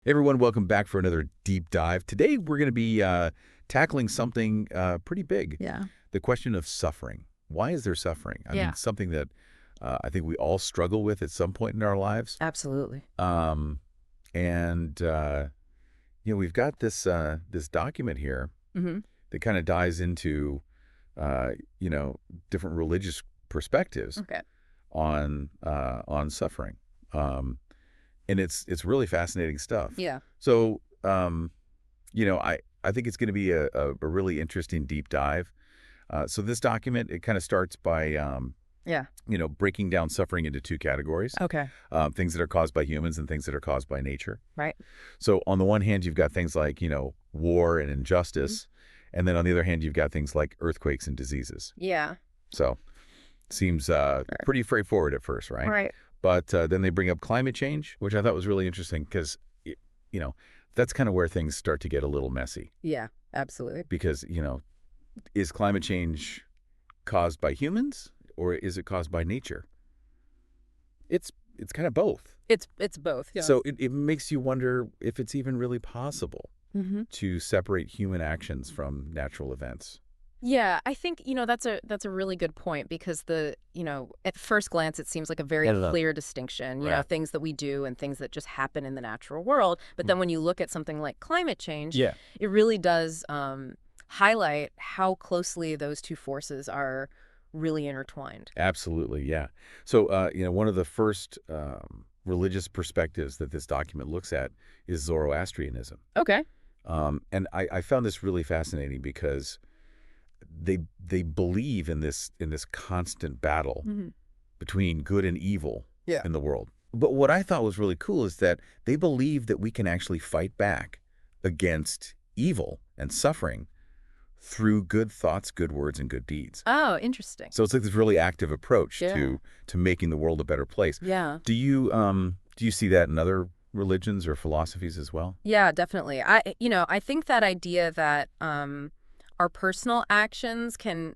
Hey everyone, welcome back for another deep dive. Today we're going to be tackling something pretty big. Yeah. The question of suffering. Why is there suffering? I mean, something that I think we all struggle with at some point in our lives. Absolutely. And we've got this this document here that kind of dives into different religious perspectives on suffering. And it's really fascinating stuff. Yeah. So, I think it's going to be a really interesting deep dive. So this document, it kind of starts by, breaking down suffering into two categories. Okay. Things that are caused by humans and things that are caused by nature. Right. So on the one hand, you've got things like, war and injustice. And then on the other hand, you've got things like earthquakes and diseases. Yeah. So seems pretty straightforward at first, right? Right. But then they bring up climate change, which I thought was really interesting because, that's kind of where things start to get a little messy. Yeah, absolutely. Because, is climate change caused by humans or is it caused by nature? It's kind of both. It's both. Yeah. So it makes you wonder if it's even really possible to separate human actions from natural events. Yeah, I think, that's a really good point because at first glance, it seems like a very clear distinction, things that we do and things that just happen in the natural world. But then when you look at something like climate change, it really does highlight how closely those two forces are really intertwined. Absolutely, yeah. So, one of the first religious perspectives that this document looks at is Zoroastrianism. Okay. And I found this really fascinating because they believe in this constant battle between good and evil in the world. But what I thought was really cool is that they believe that we can actually fight back against evil and suffering through good thoughts, good words, and good deeds. Oh, interesting. So it's like this really active approach to making the world a better place. Yeah. Do you see that in other religions or philosophies as well? Yeah, definitely. I think that idea that our personal actions can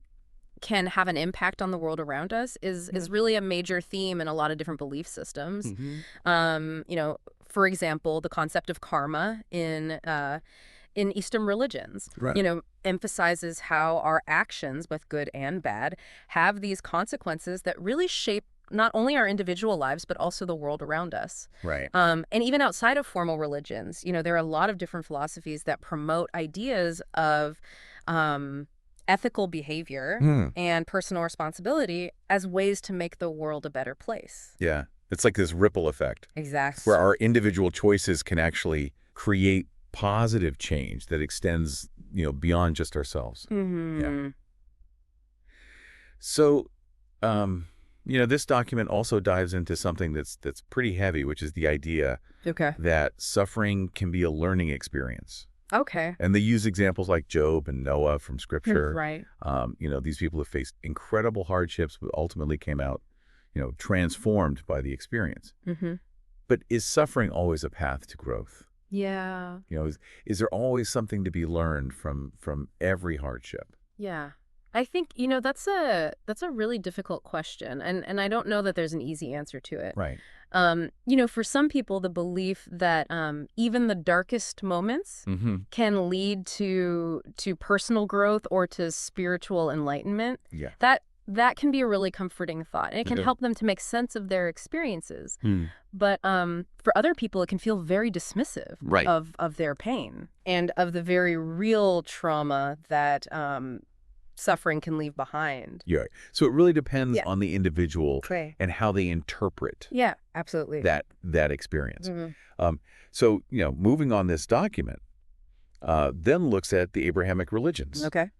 have an impact on the world around us is really a major theme in a lot of different belief systems. For example, the concept of karma in Eastern religions, emphasizes how our actions, both good and bad, have these consequences that really shape not only our individual lives, but also the world around us. Right. And even outside of formal religions, there are a lot of different philosophies that promote ideas of ethical behavior and personal responsibility as ways to make the world a better place. Yeah. It's like this ripple effect. Exactly. Where our individual choices can actually create positive change that extends, beyond just ourselves. Yeah. So, this document also dives into something that's pretty heavy, which is the idea that suffering can be a learning experience. Okay. And they use examples like Job and Noah from Scripture. Right. These people have faced incredible hardships, but ultimately came out, transformed by the experience. But is suffering always a path to growth? Yeah. Is there always something to be learned from every hardship? Yeah. I think, that's a really difficult question. And I don't know that there's an easy answer to it. Right. For some people, the belief that even the darkest moments can lead to personal growth or to spiritual enlightenment. Yeah. That can be a really comforting thought, and it can help them to make sense of their experiences. But for other people, it can feel very dismissive of their pain and of the very real trauma that suffering can leave behind. Yeah. So it really depends on the individual and how they interpret absolutely that experience. So, moving on, this document then looks at the Abrahamic religions. Okay.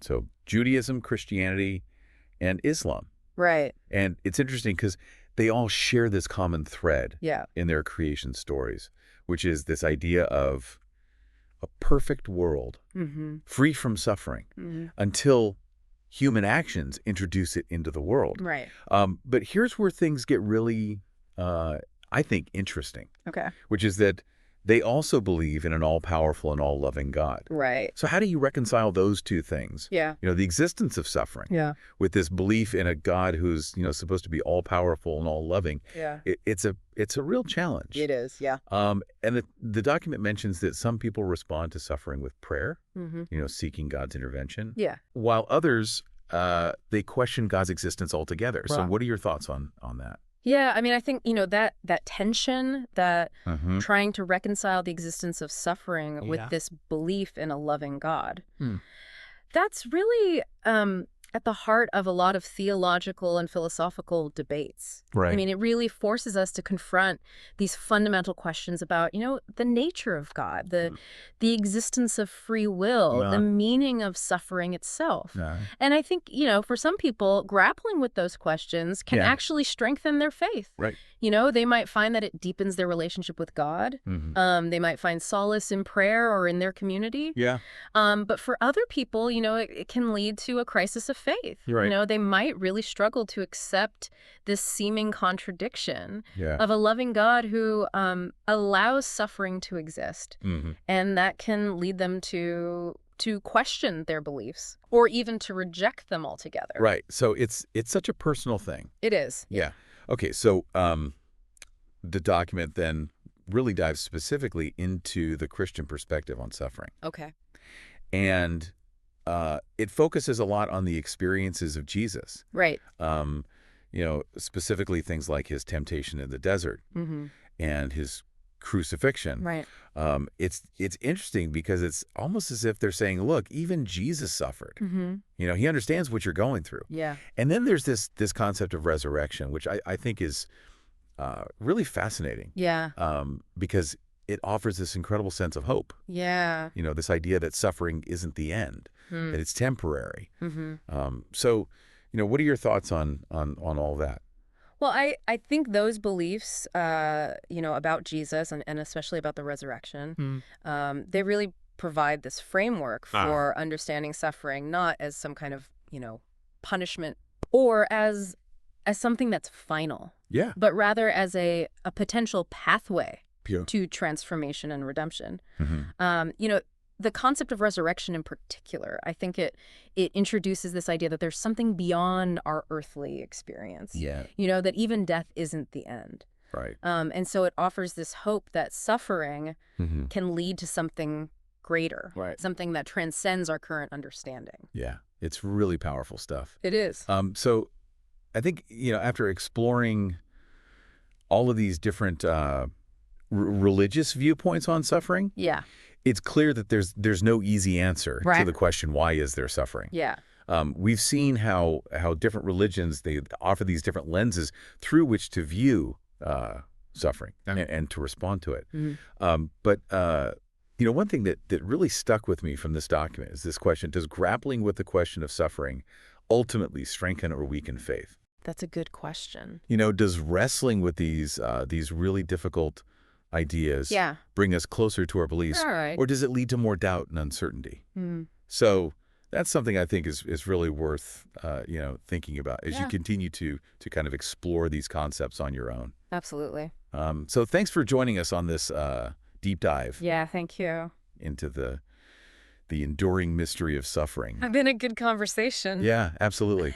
So Judaism, Christianity, and Islam. Right. And it's interesting because they all share this common thread in their creation stories, which is this idea of a perfect world free from suffering until human actions introduce it into the world. Right. But here's where things get really, I think, interesting. Okay. Which is that they also believe in an all-powerful and all-loving God. Right. So how do you reconcile those two things? Yeah. You know, the existence of suffering with this belief in a God who's, supposed to be all-powerful and all-loving. Yeah. It's a real challenge. It is, yeah. And the document mentions that some people respond to suffering with prayer, Mm-hmm. Seeking God's intervention. Yeah. While others, they question God's existence altogether. Right. So what are your thoughts on that? Yeah, I mean, I think, that tension, that Mm-hmm. trying to reconcile the existence of suffering with this belief in a loving God, that's really at the heart of a lot of theological and philosophical debates. Right. I mean, it really forces us to confront these fundamental questions about, the nature of God, the existence of free will, the meaning of suffering itself. And I think, for some people, grappling with those questions can actually strengthen their faith. Right. They might find that it deepens their relationship with God. Mm-hmm. They might find solace in prayer or in their community. Yeah. But for other people, it can lead to a crisis of faith. You're right. They might really struggle to accept this seeming contradiction Yeah. of a loving God who allows suffering to exist. Mm-hmm. And that can lead them to question their beliefs or even to reject them altogether. Right. So it's such a personal thing. It is. Yeah. Okay. So the document then really dives specifically into the Christian perspective on suffering. Okay. And it focuses a lot on the experiences of Jesus. Right. Specifically things like his temptation in the desert and his crucifixion. Right. It's interesting because it's almost as if they're saying, look, even Jesus suffered. He understands what you're going through. Yeah. And then there's this concept of resurrection, which I think is really fascinating. Yeah. Because it offers this incredible sense of hope. Yeah. This idea that suffering isn't the end, that it's temporary. So, what are your thoughts on all that? Well, I think those beliefs, about Jesus and especially about the resurrection, they really provide this framework for understanding suffering, not as some kind of, punishment or as something that's final. Yeah. But rather as a potential pathway Pure. to transformation and redemption. Mm-hmm. The concept of resurrection in particular, I think it introduces this idea that there's something beyond our earthly experience. Yeah. That even death isn't the end. Right. And so it offers this hope that suffering can lead to something greater, right, something that transcends our current understanding. Yeah. It's really powerful stuff. It is. So I think, after exploring all of these different religious viewpoints on suffering, yeah, it's clear that there's no easy answer to the question, why is there suffering? Yeah. We've seen how different religions, they offer these different lenses through which to view suffering and to respond to it. But one thing that really stuck with me from this document is this question: does grappling with the question of suffering ultimately strengthen or weaken faith? That's a good question. Does wrestling with these really difficult ideas bring us closer to our beliefs, or does it lead to more doubt and uncertainty? So that's something I think is really worth thinking about as you continue to kind of explore these concepts on your own. Absolutely. So thanks for joining us on this deep dive. Yeah, thank you. Into the enduring mystery of suffering. It's been a good conversation. Yeah, absolutely.